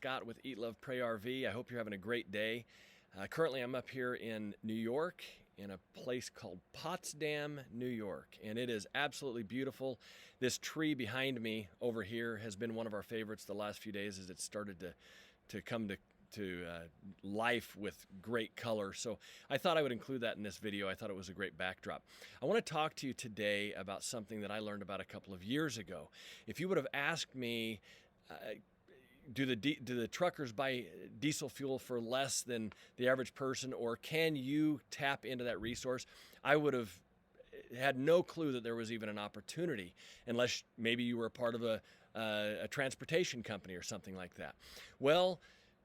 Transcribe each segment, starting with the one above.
Scott with Eat, Love, Pray RV. I hope you're having a great day. Currently, I'm up here in New York in a place called Potsdam, New York, and it is absolutely beautiful. This tree behind me over here has been one of our favorites the last few days as it started to come to life with great color. So I thought I would include that in this video. I thought it was a great backdrop. I want to talk to you today about something that I learned about a couple of years ago. If you would have asked me, do the truckers buy diesel fuel for less than the average person, or can you tap into that resource? I would have had no clue that there was even an opportunity, unless maybe you were a part of a transportation company or something like that. Well,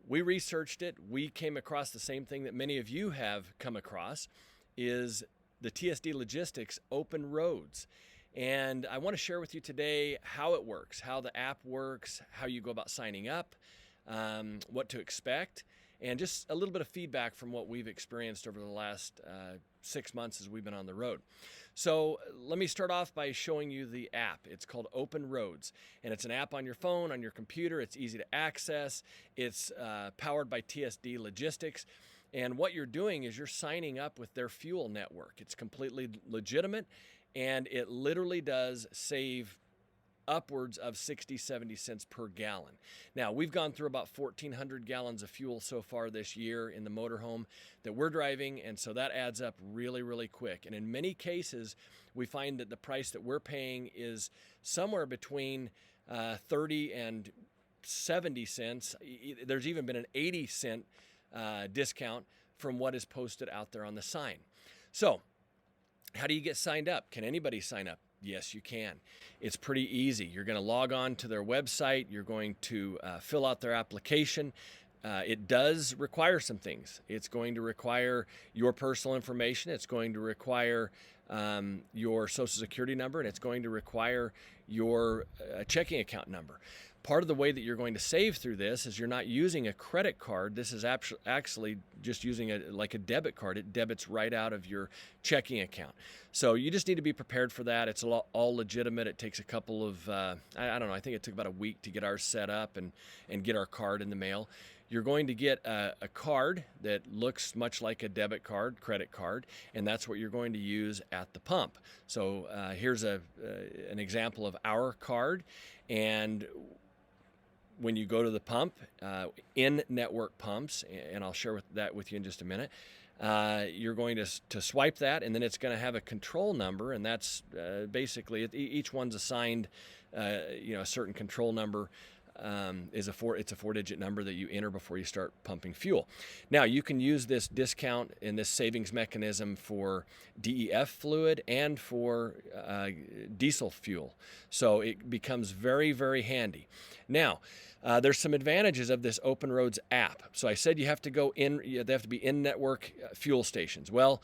we researched it. We came across the same thing that many of you have come across, is the TSD Logistics Open Roads. And I want to share with you today how it works, how the app works, how you go about signing up, what to expect, and just a little bit of feedback from what we've experienced over the last 6 months as we've been on the road. So let me start off by showing you the app. It's called Open Roads, and it's an app on your phone, on your computer. It's easy to access. It's powered by TSD Logistics. And what you're doing is you're signing up with their fuel network. It's completely legitimate. And it literally does save upwards of 60-70 cents per gallon. Now, we've gone through about 1,400 gallons of fuel so far this year in the motorhome that we're driving, and so that adds up really, really quick. And in many cases, we find that the price that we're paying is somewhere between 30 and 70 cents. There's even been an 80-cent discount from what is posted out there on the sign. So, how do you get signed up? Can anybody sign up? Yes, you can. It's pretty easy. You're going to log on to their website. You're going to fill out their application. It does require some things. It's going to require your personal information. It's going to require your social security number, and it's going to require your checking account number. Part of the way that you're going to save through this is you're not using a credit card. This is actually just using like a debit card. It debits right out of your checking account. So you just need to be prepared for that. It's all legitimate. It takes a couple of, I don't know, I think it took about a week to get ours set up and get our card in the mail. You're going to get a card that looks much like a debit card, credit card, and that's what you're going to use at the pump. So here's an example of our card, and when you go to the pump, in-network pumps, and I'll share that with you in just a minute, you're going to swipe that, and then it's going to have a control number, and that's basically each one's assigned, a certain control number. It's a 4-digit number that you enter before you start pumping fuel. Now, you can use this discount and this savings mechanism for DEF fluid and for diesel fuel. So it becomes very, very handy. Now, there's some advantages of this Open Roads app. So I said they have to be in-network fuel stations. Well,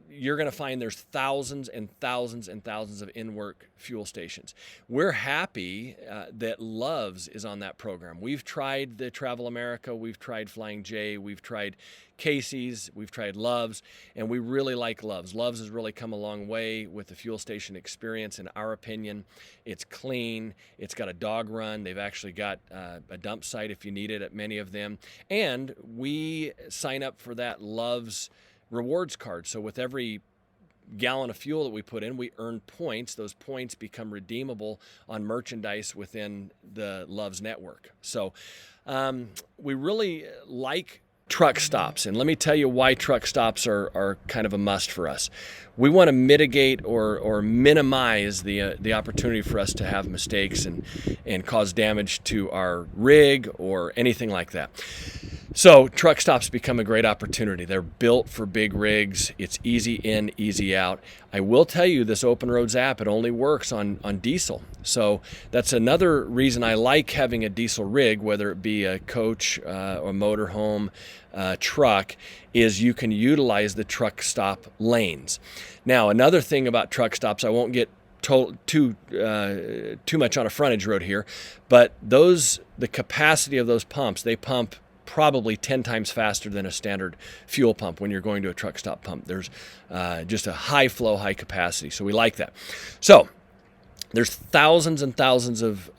you're going to find there's thousands and thousands and thousands of in-work fuel stations. We're happy that Love's is on that program. We've tried the Travel America, we've tried Flying J, we've tried Casey's, we've tried Love's, and we really like Love's. Love's has really come a long way with the fuel station experience, in our opinion. It's clean, it's got a dog run, they've actually got a dump site if you need it at many of them, and we sign up for that Love's rewards card. So with every gallon of fuel that we put in, we earn points. Those points become redeemable on merchandise within the Love's network. So we really like truck stops, and let me tell you why truck stops are kind of a must for us. We want to mitigate or minimize the opportunity for us to have mistakes and cause damage to our rig or anything like that. So truck stops become a great opportunity. They're built for big rigs. It's easy in, easy out. I will tell you, this Open Roads app, it only works on diesel. So that's another reason I like having a diesel rig, whether it be a coach, or motorhome, truck, is you can utilize the truck stop lanes. Now, another thing about truck stops, I won't get too much on a frontage road here, but the capacity of those pumps, they pump probably 10 times faster than a standard fuel pump when you're going to a truck stop pump. There's just a high flow, high capacity, so we like that. So There's thousands and thousands of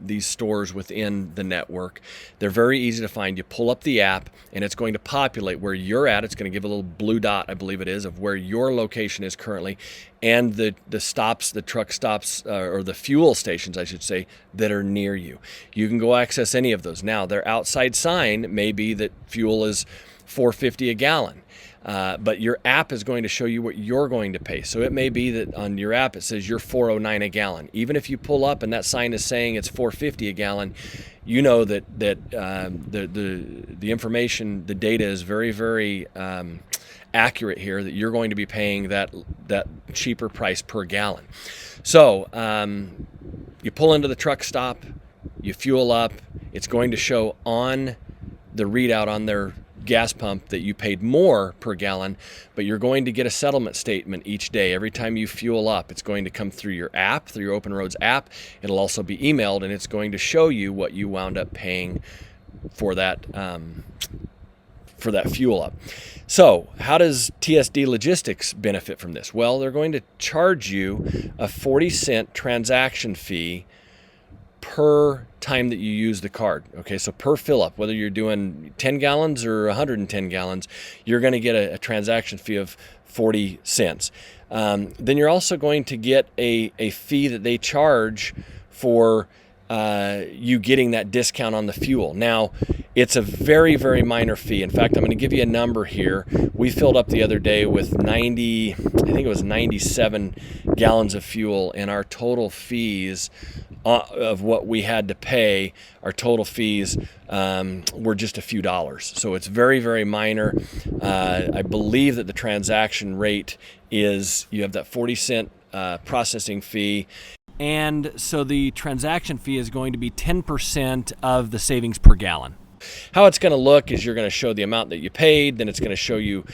these stores within the network. They're very easy to find. You pull up the app and it's going to populate where you're at. It's going to give a little blue dot, I believe it is, of where your location is currently, and the stops, the truck stops, or the fuel stations, I should say, that are near you. You can go access any of those. Now, their outside sign may be that fuel is $4.50 a gallon. But your app is going to show you what you're going to pay. So it may be that on your app it says you're $4.09 a gallon. Even if you pull up and that sign is saying it's $4.50 a gallon, you know that the information, the data is very, very accurate here, that you're going to be paying that cheaper price per gallon. So you pull into the truck stop, you fuel up, it's going to show on the readout on their gas pump that you paid more per gallon, but you're going to get a settlement statement each day. Every time you fuel up, it's going to come through your app, through your Open Roads app. It'll also be emailed, and it's going to show you what you wound up paying for that fuel up. So how does TSD Logistics benefit from this? Well, they're going to charge you a 40-cent transaction fee per time that you use the card. Okay, so per fill up, whether you're doing 10 gallons or 110 gallons, you're going to get a transaction fee of 40 cents. Then you're also going to get a fee that they charge for you getting that discount on the fuel. Now, it's a very, very minor fee. In fact, I'm going to give you a number here. We filled up the other day with 97 gallons of fuel, and our total fees of what we had to pay, our total fees were just a few dollars. So it's very, very minor. I believe that the transaction rate is, you have that 40-cent processing fee. And so the transaction fee is going to be 10% of the savings per gallon. How it's going to look is you're going to show the amount that you paid, then it's going to show you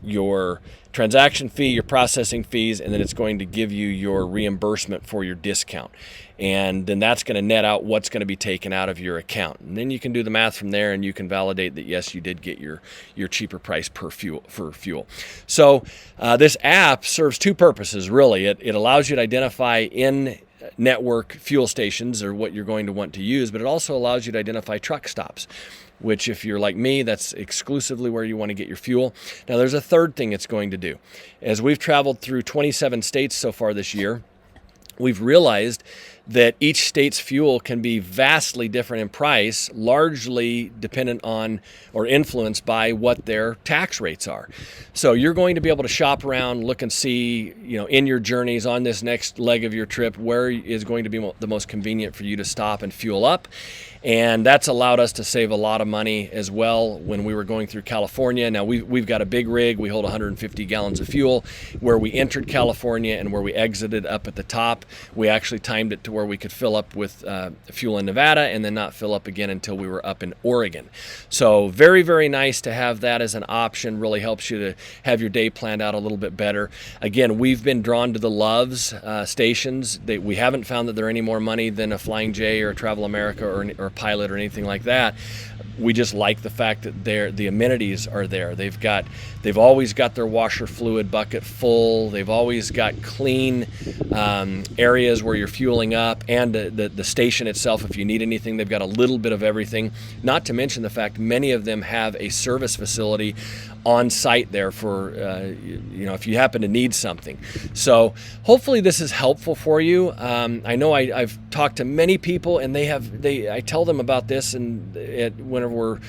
your transaction fee, your processing fees, and then it's going to give you your reimbursement for your discount. And then that's going to net out what's going to be taken out of your account. And then you can do the math from there, and you can validate that, yes, you did get your cheaper price for fuel. So this app serves two purposes, really. It allows you to identify in-network fuel stations, or what you're going to want to use, but it also allows you to identify truck stops, which, if you're like me, that's exclusively where you want to get your fuel. Now, there's a third thing it's going to do. As we've traveled through 27 states so far this year, we've realized that each state's fuel can be vastly different in price, largely dependent on or influenced by what their tax rates are. So you're going to be able to shop around, look and see, in your journeys on this next leg of your trip, where is going to be the most convenient for you to stop and fuel up. And that's allowed us to save a lot of money as well when we were going through California. Now, we've got a big rig. We hold 150 gallons of fuel. Where we entered California and where we exited up at the top, we actually timed it to where we could fill up with fuel in Nevada and then not fill up again until we were up in Oregon. So very, very nice to have that as an option. Really helps you to have your day planned out a little bit better. Again, we've been drawn to the Loves stations. We haven't found that they're any more money than a Flying J or a Travel America or Pilot or anything like that. We just like the fact that the amenities are there. They've always got their washer fluid bucket full. They've always got clean areas where you're fueling up, and the station itself, if you need anything, they've got a little bit of everything. Not to mention the fact many of them have a service facility on site there for if you happen to need something. So hopefully this is helpful for you. I know I've talked to many people, and I tell them about this and whenever we're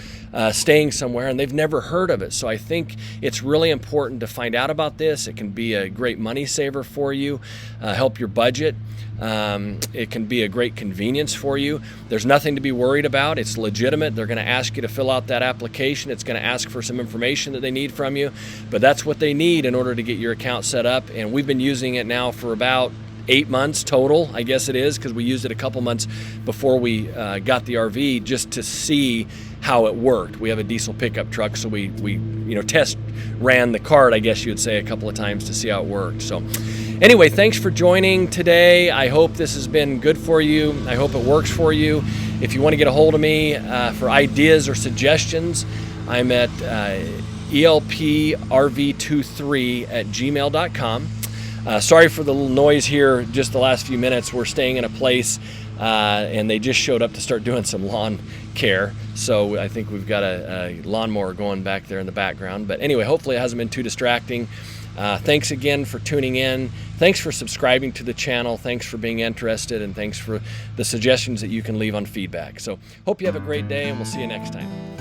staying somewhere, and they've never heard of it. So I think it's really important to find out about this. It can be a great money saver for you, help your budget. It can be a great convenience for you. There's nothing to be worried about. It's legitimate. They're going to ask you to fill out that application. It's going to ask for some information that they need from you, but that's what they need in order to get your account set up. And we've been using it now for about 8 months total, I guess it is, because we used it a couple months before we got the RV just to see how it worked. We have a diesel pickup truck, so we test ran the card, I guess you would say, a couple of times to see how it worked. So anyway, thanks for joining today. I hope this has been good for you. I hope it works for you. If you want to get a hold of me for ideas or suggestions, I'm at elprv23@gmail.com. Sorry for the little noise here just the last few minutes. We're staying in a place and they just showed up to start doing some lawn care. So I think we've got a lawnmower going back there in the background. But anyway, hopefully it hasn't been too distracting. Thanks again for tuning in. Thanks for subscribing to the channel. Thanks for being interested, and thanks for the suggestions that you can leave on feedback. So hope you have a great day, and we'll see you next time.